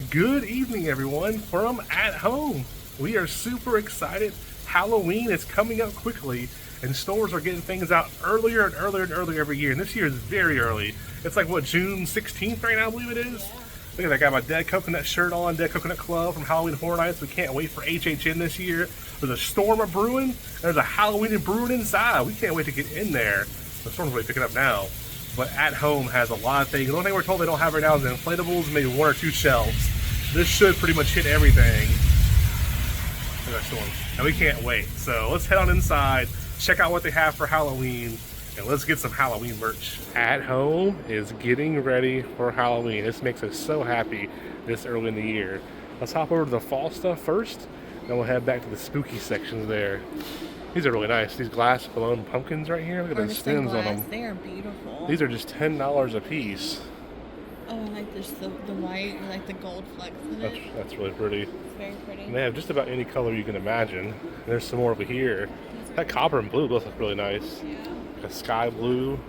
Good evening, everyone, from at home. We are super excited. Halloween is coming up quickly, and stores are getting things out earlier and earlier and earlier every year. And this year is very early. It's like, what, June 16th right now, I believe it is? Look at that, I got my Dead Coconut shirt on, Dead Coconut Club from Halloween Horror Nights. We can't wait for HHN this year. There's a storm of brewing, and there's a Halloween brewing inside. We can't wait to get in there. The storm's really picking up now. But At Home has a lot of things. The only thing we're told they don't have right now is inflatables, maybe one or two shelves. This should pretty much hit everything. Look at that storm. And we can't wait. So let's head on inside, check out what they have for Halloween, and let's get some Halloween merch. At Home is getting ready for Halloween. This makes us so happy this early in the year. Let's hop over to the fall stuff first, then we'll head back to the spooky sections there. These are really nice. These glass blown pumpkins right here. Look at the stems on them. They are beautiful. These are just $10 a piece. Oh, I like this, the white, like the gold flecks in it. That's really pretty. It's very pretty. And they have just about any color you can imagine. There's some more over here. That copper and blue both look really nice. Yeah. Like a sky blue.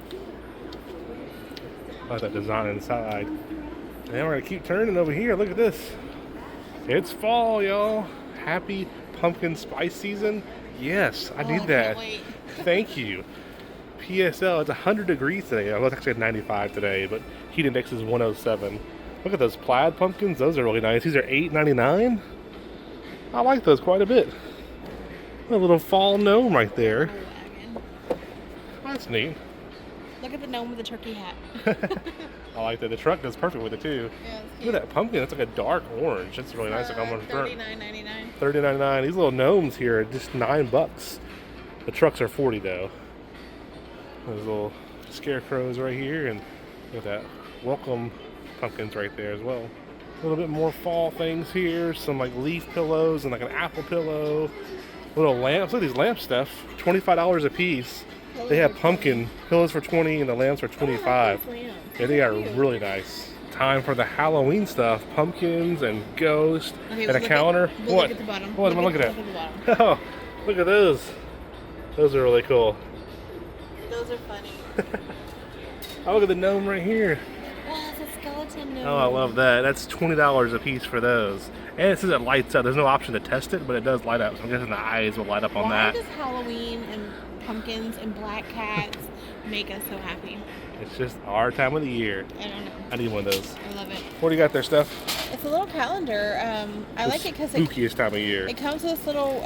I like that design inside. And we're gonna keep turning over here. Look at this. It's fall, y'all. Happy pumpkin spice season. Yes, I need that. Can't wait. Thank you. PSL, it's 100 degrees today. Well, it's actually at 95 today, but heat index is 107. Look at those plaid pumpkins. Those are really nice. These are $8.99. I like those quite a bit. A little fall gnome right there. That's neat. Look at the gnome with the turkey hat. I like that. The truck does perfect with it too. Yeah, look at that pumpkin. It's like a dark orange. That's really nice. Like almost burnt. $39.99. $39.99. These little gnomes here are just $9. The trucks are $40 though. There's little scarecrows right here, and look at that. Welcome pumpkins right there as well. A little bit more fall things here. Some like leaf pillows and like an apple pillow. Little lamps. Look at these lamp stuff. $25 a piece. They have pumpkin pillows for $20 and the lamps for $25. Yeah, they are really nice. Time for the Halloween stuff. Pumpkins and ghosts and a calendar. What? Look at the bottom. What am I looking at? Look at the bottom. Oh, look at those. Those are really cool. Those are funny. Oh, look at the gnome right here. Oh, it's a skeleton gnome. Oh, I love that. That's $20 a piece for those. And it says it lights up. There's no option to test it, but it does light up. So I'm guessing the eyes will light up on that. Why does Halloween and pumpkins and black cats make us so happy? It's just our time of the year. I don't know. I need one of those. I love it. What do you got there, Steph? It's a little calendar. I like it because spookiest time of year. It comes with this little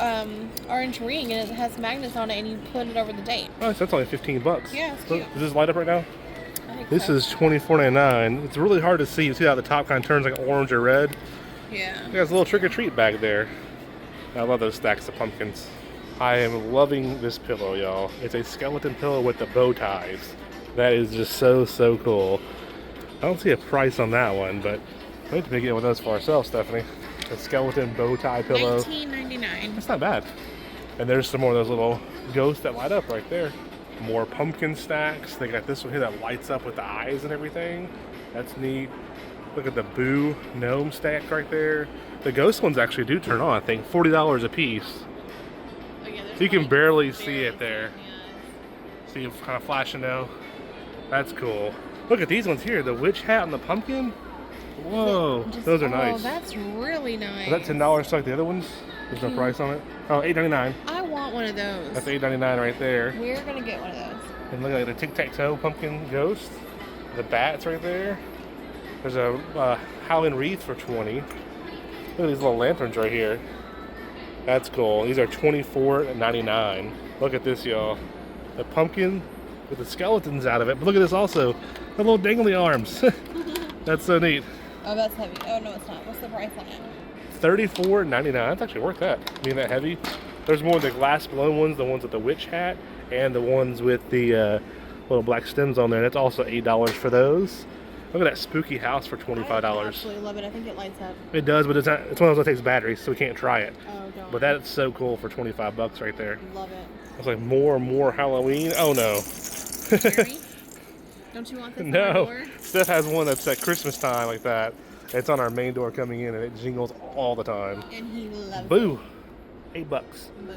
orange ring, and it has magnets on it, and you put it over the date. Oh, so that's only $15. Yeah, it's cute. Does this light up right now? I think This so. is $24.99. It's really hard to see. You see how the top kind of turns like orange or red? Yeah. There's a little trick-or-treat bag there. I love those stacks of pumpkins. I am loving this pillow, y'all. It's a skeleton pillow with the bow ties. That is just so, so cool. I don't see a price on that one, but we need to get one of those for ourselves, Stephanie. A skeleton bow tie pillow. $19.99. That's not bad. And there's some more of those little ghosts that light up right there. More pumpkin stacks. They got this one here that lights up with the eyes and everything. That's neat. Look at the Boo gnome stack right there. The ghost ones actually do turn on, I think. $40 a piece. Oh, yeah, So you can barely see it there. See it kind of flashing now. That's cool. Look at these ones here. The witch hat and the pumpkin. Whoa, those are nice. Oh, that's really nice. Is that $10 just like the other ones? There's no price on it. Oh, $8.99. I want one of those. That's $8.99 right there. We're gonna get one of those. And look at the tic-tac-toe pumpkin ghost. The bats right there. There's a Halloween wreath for $20. Look at these little lanterns right here. That's cool. These are $24.99. Look at this, y'all. The pumpkin with the skeletons out of it. But look at this also. The little dangly arms. That's so neat. Oh, that's heavy. Oh, no, it's not. What's the price on it? $34.99. That's actually worth that. Being that heavy. There's more of the glass blown ones, the ones with the witch hat, and the ones with the little black stems on there. That's also $8 for those. Look at that spooky house for $25. I absolutely love it. I think it lights up. It does, but it's not. It's one of those that takes batteries, so we can't try it. Oh, don't. But that's so cool for $25 right there. Love it. It's like more and more Halloween. Oh no. Scary? Don't you want this on your No. door? Steph has one that's at Christmas time like that. It's on our main door coming in, and it jingles all the time. And he loves Boo! $8. it. Boo.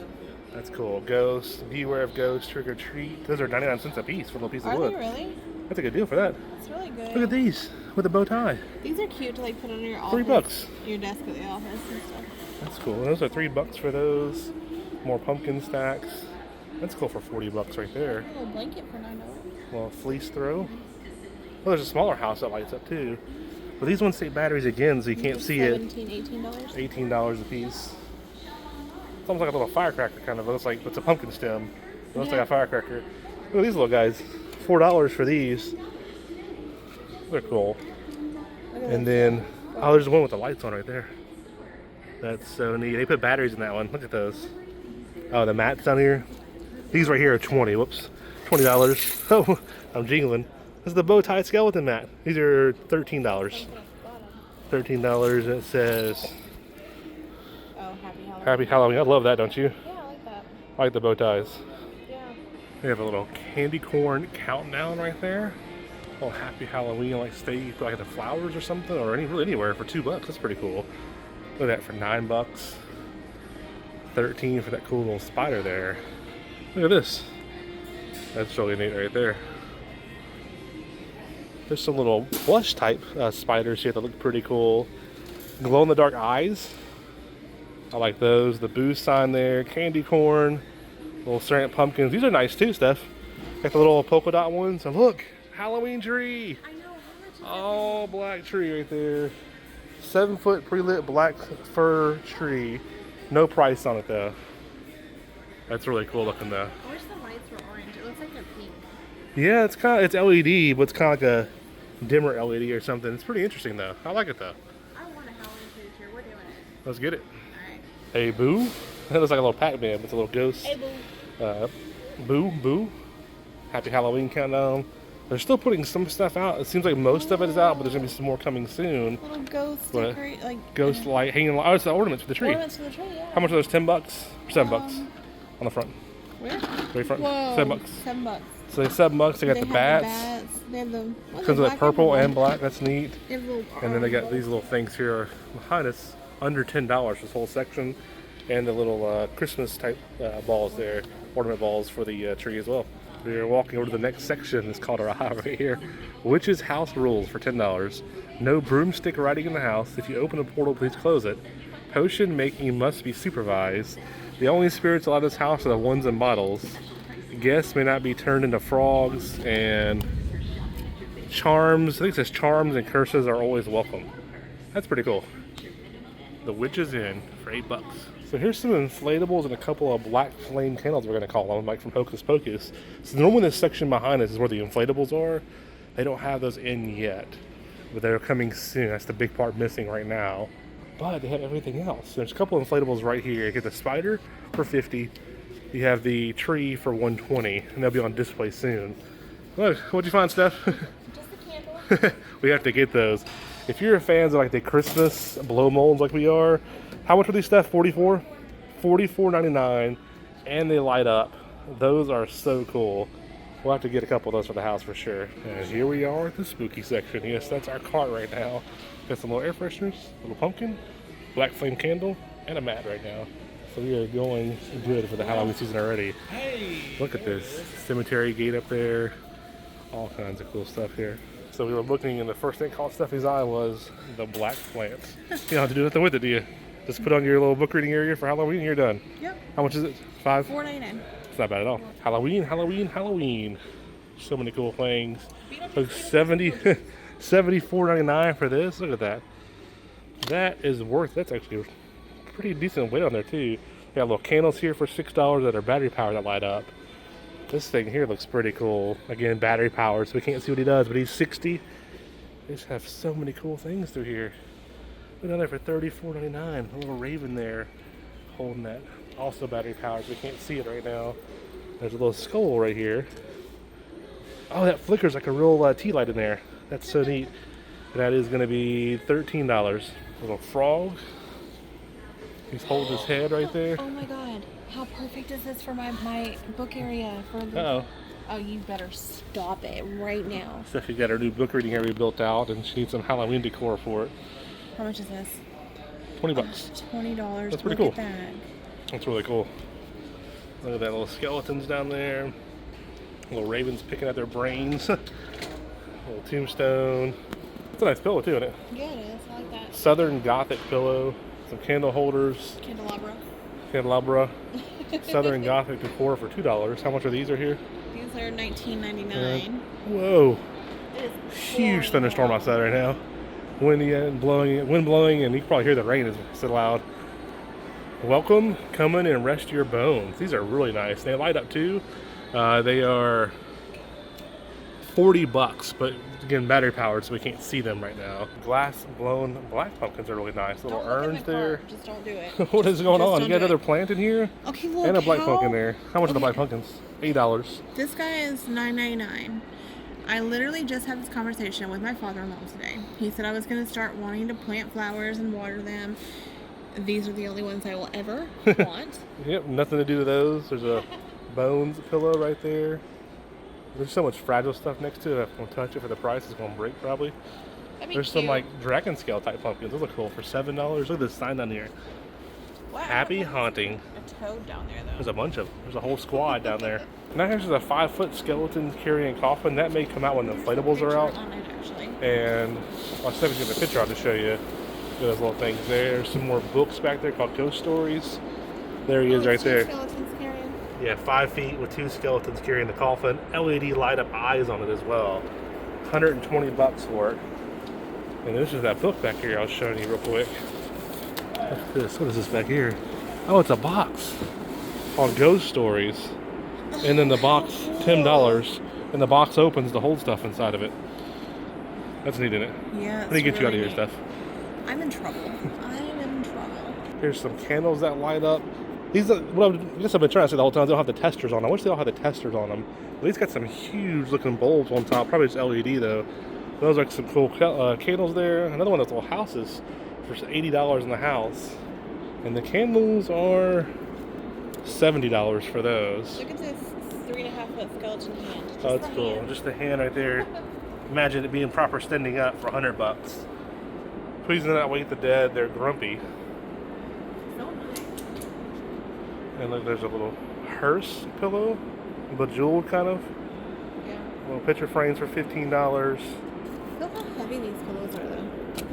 That's cool. Ghosts, beware of ghosts, trick or treat. Those are 99 cents a piece for a little piece of Are wood. they really? That's a good deal for that. That's really good. Look at these. with a bow tie. These are cute to like put on your office. $3. Your desk at the office and stuff. That's cool. Those are $3 for those. More pumpkin stacks. That's cool for $40 right there. A little blanket for $9. Little fleece throw. Well, there's a smaller house that lights up too. But these ones take batteries again, so you can't see it. $18. $18 a piece. It's almost like a little firecracker kind of. It looks like it's a pumpkin stem. It looks like a firecracker. Look at these little guys. $4 for these. They're cool. And then, oh, there's one with the lights on right there. That's so neat. They put batteries in that one. Look at those. Oh, the mats down here. These right here are 20. Whoops. $20. Oh, I'm jingling. This is the bow tie skeleton mat. These are $13. $13. And it says, oh, Happy Halloween. Happy Halloween. I love that, don't you? Yeah, I like that. I like the bow ties. Yeah. We have a little candy corn countdown right there. Oh, Happy Halloween, like stay like at the flowers or something, or really anywhere for $2. That's pretty cool. Look at that for $9. 13 for that cool little spider there. Look at this. That's really neat right there. There's some little plush type spiders here that look pretty cool. Glow in the dark eyes. I like those. The boo sign there. Candy corn. Little ceramic pumpkins. These are nice too, Steph. Got the little polka dot ones. And look, Halloween tree. I know. How much is Oh, black tree right there. 7-foot pre-lit black fir tree. No price on it though. That's really cool looking though. I wish the lights were orange. It looks like they're pink. Yeah, it's LED, but it's kind of like a dimmer LED or something. It's pretty interesting though. I like it though. I want a Halloween tree this year. We're doing it. Let's get it. Alright. Hey, boo. That looks like a little Pac-Man. It's a little ghost. Hey, boo. Boo. Happy Halloween countdown. They're still putting some stuff out. It seems like most of it is out, but there's gonna be some more coming soon. Little ghost What? decorate, like Ghost light hanging. Oh, it's the ornaments for the tree. ornaments for the tree. Yeah. How much are those? $10 or $7 on the front? Where? Very front. Whoa. $7. $7. So they $7. They got the have bats. They have the. Comes with purple and black. That's neat. They have little And then they got these little things here behind us, under $10. This whole section, and the little Christmas type balls there, ornament balls for the tree as well. We're walking over to the next section. It's called our aisle right here. Witch's House Rules for $10. No broomstick riding in the house. If you open a portal, please close it. Potion making must be supervised. The only spirits allowed in this house are the ones in bottles. Guests may not be turned into frogs, and charms. I think it says charms and curses are always welcome. That's pretty cool. The Witch is in for $8. So here's some inflatables and a couple of black flame candles we're going to call them, like from Hocus Pocus. So normally this section behind us is where the inflatables are. They don't have those in yet, but they're coming soon. That's the big part missing right now. But they have everything else. There's a couple of inflatables right here. You get the spider for $50. You have the tree for $120, and they'll be on display soon. Look, what'd you find, Steph? Just a candle. We have to get those. If you're fans of like the Christmas blow molds like we are, how much are these, Steph? $44? $44.99, and they light up. Those are so cool. We'll have to get a couple of those for the house for sure. And here we are at the spooky section. Yes, that's our cart right now. Got some little air fresheners, little pumpkin, black flame candle, and a mat right now. So we are going good for the Halloween season already. Hey! Look at this cemetery gate up there. All kinds of cool stuff here. So we were looking, and the first thing caught Steffi's eye was the black plants. You don't have to do nothing with it, do you? Just put on your little book reading area for Halloween and you're done. Yep. How much is it? $5? $4.99. It's not bad at all. Halloween. So many cool things. Look, $74.99 for this. Look at that. That is worth. That's actually a pretty decent weight on there too. You got little candles here for $6 that are battery powered that light up. This thing here looks pretty cool. Again, battery powered, so we can't see what he does, but he's 60. They just have so many cool things through here. Look down there for $34.99. A little raven there holding that. Also battery powered, so we can't see it right now. There's a little skull right here. Oh, that flickers like a real tea light in there. That's so neat. And that is going to be $13. A little frog. He's holding his head right there. Oh my god. How perfect is this for my book area? For the... Uh-oh. Oh, you better stop it right now. Steffi got her new book reading area built out, and she needs some Halloween decor for it. How much is this? $20. $20. That's pretty cool. Look at that. That's really cool. Look at that, little skeletons down there. Little ravens picking at their brains. Little tombstone. It's a nice pillow too, isn't it? Yeah, it is. I like that. Southern Gothic pillow. Some candle holders. Candelabra. Southern Gothic decor for $2. How much are these here? These are $19.99. Whoa. It is Huge thunderstorm outside right now. Windy and blowing, wind blowing, and you can probably hear the rain is so loud. Welcome, come in and rest your bones. These are really nice. They light up too. They are $40, but again, battery powered, so we can't see them right now. Glass blown black pumpkins are really nice. Little urns there. Just don't do it. What is going on? You got another plant in here? Okay, look. And a black pumpkin there. How much are the black pumpkins? $8. This guy is $9.99. I literally just had this conversation with my father-in-law today. He said I was going to start wanting to plant flowers and water them. These are the only ones I will ever want. Yep, nothing to do with those. There's a bones pillow right there. There's so much fragile stuff next to it. If I don't touch it for the price, it's going to break probably. There's some like dragon scale type pumpkins. Those look cool for $7. Look at this sign down here. Wow, Happy haunting. A toad down there though. There's a bunch of them. There's a whole squad down there. Now here's a 5-foot skeleton carrying coffin. That may come out when the inflatables are out. On it, actually. And I'll see if I can get a picture out to show you those little things there. Some more books back there called Ghost Stories. There he is right there. Skeletons carrying. Yeah, 5 feet with 2 skeletons carrying the coffin. LED light up eyes on it as well. $120 for it. And this is that book back here I was showing you real quick. What's this? What is this back here? Oh, it's a box called Ghost Stories. And then the box, $10. And the box opens to hold stuff inside of it. That's neat, isn't it? Yeah. What do you get you out of your stuff? I'm in trouble. I'm in trouble. Here's some candles that light up. These are what I guess I've been trying to say the whole time. They don't have the testers on them. I wish they all had the testers on them. But these got some huge looking bulbs on top. Probably just LED though. Those are some cool candles there. Another one of those little houses for $80 in the house. And the candles are $70 for those. Look at this 3.5-foot skeleton hand. Oh, that's cool. Just the hand right there. Imagine it being proper standing up for $100. Please do not wake the dead. They're grumpy. So nice. And look, there's a little hearse pillow, bejeweled kind of. Yeah. Little picture frames for $15. Look how heavy these pillows are, though.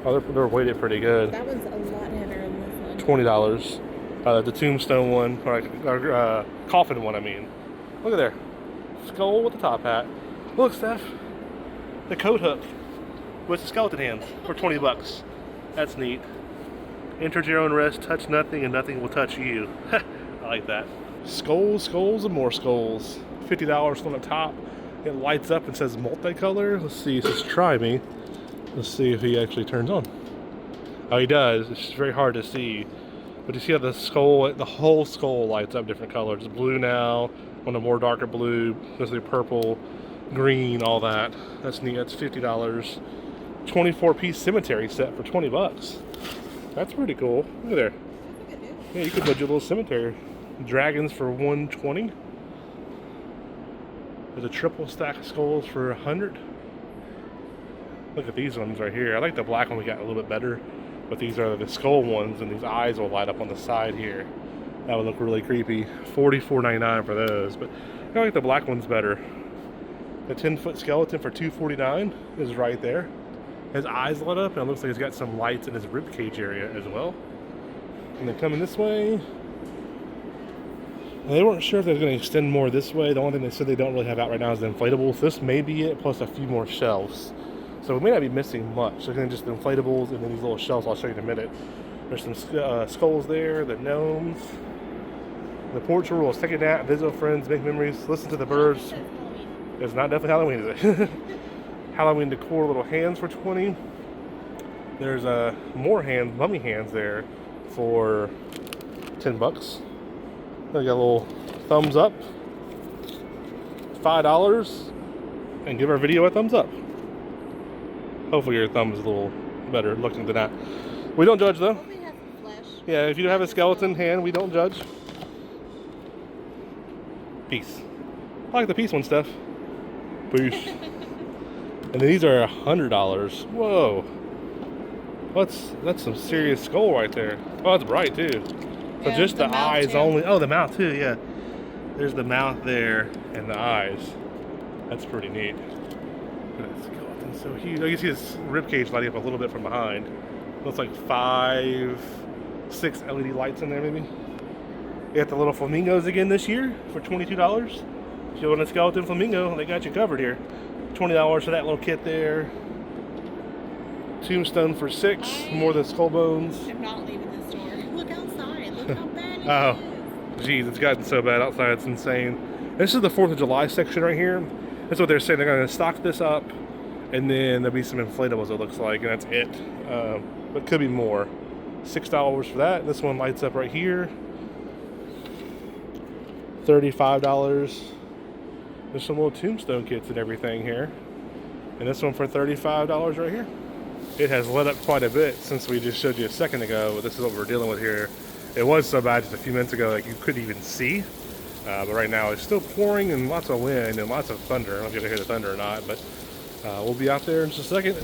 Oh, they're weighted pretty good. That one's a lot heavier than this one. $20. The tombstone one, or coffin one, I mean. Look at there. Skull with the top hat. Look, Steph. The coat hook with the skeleton hands for $20. That's neat. Enter your own rest, touch nothing, and nothing will touch you. I like that. Skulls, skulls, and more skulls. $50 on the top. It lights up and says multicolor. Let's see, it says try me. Let's see if he actually turns on. Oh, he does. It's just very hard to see. But you see how the skull, the whole skull lights up different colors. It's blue now, on a more darker blue, especially purple, green, all that. That's neat. That's $50. 24-piece cemetery set for $20. That's pretty cool. Look at there. That's a good deal. Yeah, you could put your little cemetery. Dragons for $120. There's a triple stack of skulls for $100. Look at these ones right here. I like the black one we got a little bit better, but these are the skull ones, and these eyes will light up on the side here. That would look really creepy. $44.99 for those, but I like the black ones better. The 10-foot skeleton for $249 is right there. His eyes lit up, and it looks like he's got some lights in his rib cage area as well. And then coming this way, they weren't sure if they were going to extend more this way. The only thing they said they don't really have out right now is the inflatables. This may be it, plus a few more shelves. So we may not be missing much. So again, just the inflatables and then these little shelves I'll show you in a minute. There's some skulls there, the gnomes, the porch rules. Take a nap, visit with friends, make memories, listen to the birds. It's not definitely Halloween, is it? Halloween decor, little hands for $20. There's more hands, mummy hands there for $10. They got a little thumbs up, $5, and give our video a thumbs up. Hopefully your thumb is a little better looking than that. We don't judge though. Hopefully it has some flesh. Yeah, if you have a skeleton hand, we don't judge. Peace. I like the peace one, Steph. Peace. And then these are $100. Whoa. That's some serious skull right there. Oh, that's bright too. So Yeah, just the eyes too. only. Oh, the mouth too, yeah. There's the mouth there and the eyes. That's pretty neat. Look at that skeleton So huge. You can see his rib cage lighting up a little bit from behind. Looks like 5, 6 LED lights in there maybe. You got the little flamingos again this year for $22. If you want a skeleton flamingo, they got you covered here. $20 for that little kit there. Tombstone for $6. More of the skull bones. I'm not leaving this store. Look outside. Look how bad it Oh, geez, it's gotten so bad outside. It's insane. This is the 4th of July section right here. That's what they're saying. They're going to stock this up, and then there'll be some inflatables, it looks like, and that's it. But could be more. $6 for that. This one lights up right here. $35. There's some little tombstone kits and everything here. And this one for $35 right here. It has lit up quite a bit since we just showed you a second ago. This is what we're dealing with here. It was so bad just a few minutes ago like you couldn't even see. But right now it's still pouring and lots of wind and lots of thunder. I don't know if you can hear the thunder or not, but we'll be out there in just a second,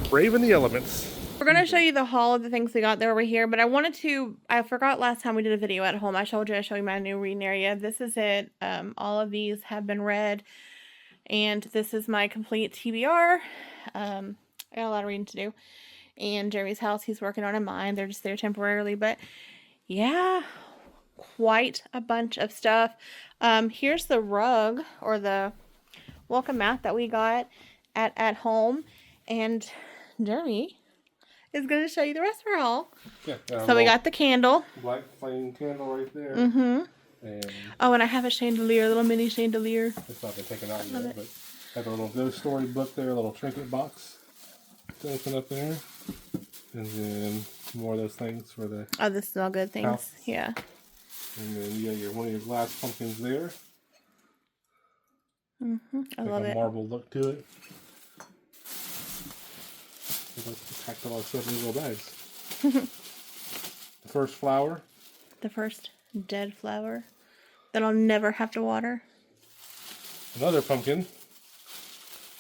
braving the elements. We're going to show you the haul of the things we got there over here, but I forgot last time we did a video at home. I showed you my new reading area. This is it. All of these have been read, and this is my complete TBR. I got a lot of reading to do. And Jeremy's house, he's working on in mine. They're just there temporarily, but yeah, quite a bunch of stuff. Here's the rug or the welcome mat that we got at home, and Jeremy is going to show you the rest of our haul. Yeah, so we got the candle. Black flame candle right there. Mm-hmm. And and I have a chandelier, a little mini chandelier. It's not been taken out yet, but I have a little ghost story book there, a little trinket box. Open up there. And then more of those things for the this is all good things. House. Yeah. And then you got one of your glass pumpkins there. Mm-hmm. I love it. A marble look to it. Like packed a lot of stuff in little bags. The first flower. The first dead flower that I'll never have to water. Another pumpkin.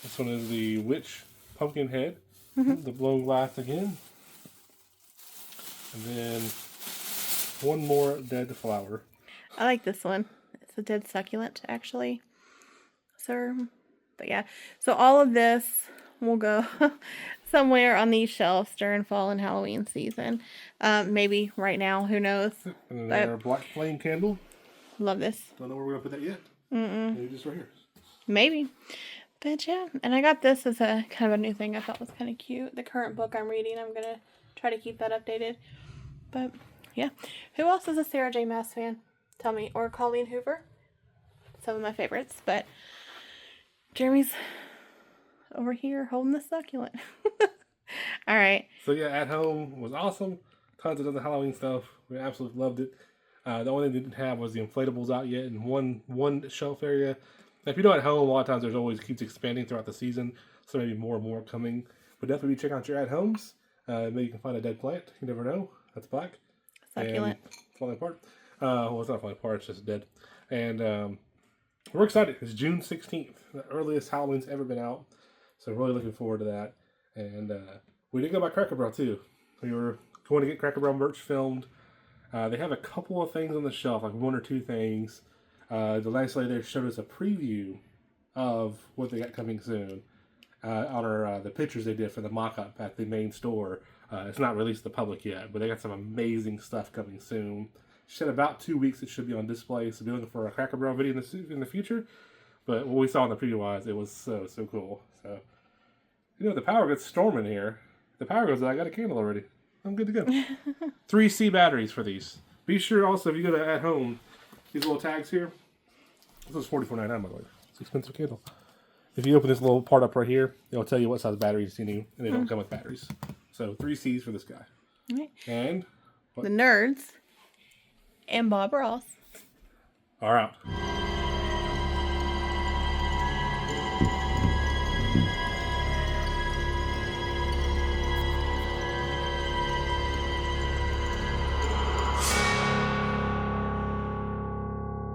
This one is the witch pumpkin head. Mm-hmm. The blown glass again. And then one more dead flower. I like this one. It's a dead succulent, actually. But yeah. So all of this will go somewhere on these shelves during fall and Halloween season. Maybe right now, who knows? And then our black flame candle. Love this. Don't know where we're going to put that yet. Maybe just right here. Maybe. But yeah, and I got this as a kind of a new thing I thought was kind of cute. The current book I'm reading, I'm going to try to keep that updated. But yeah. Who else is a Sarah J. Maas fan? Tell me. Or Colleen Hoover. Some of my favorites. But Jeremy's over here holding the succulent. All right. So yeah, at home was awesome. Tons of other Halloween stuff. We absolutely loved it. The only thing they didn't have was the inflatables out yet in one shelf area. Now, if you know at home, a lot of times there's always keeps expanding throughout the season, so maybe more and more coming. But definitely check out your at homes. Maybe you can find a dead plant. You never know. That's black. Succulent. And falling apart. Well, it's not falling apart. It's just dead. And we're excited. It's June 16th, the earliest Halloween's ever been out. So really looking forward to that. And we did go by Cracker Barrel too. We were going to get Cracker Barrel merch filmed. They have a couple of things on the shelf, like 1 or 2 things. The nice lady there showed us a preview of what they got coming soon on the pictures they did for the mock-up at the main store. It's not released to the public yet, but they got some amazing stuff coming soon. She said about 2 weeks it should be on display, so be looking for a Cracker Barrel video in the future. But what we saw in the preview-wise, it was so cool. So, you know, the power gets storming here. The power goes out, I got a candle already. I'm good to go. 3C batteries for these. Be sure also, if you go to at home, these little tags here. This is $44.99, by the way. It's an expensive candle. If you open this little part up right here, it'll tell you what size batteries you need, and they don't come with batteries. So 3Cs for this guy. Right. And the Nerds and Bob Ross are out.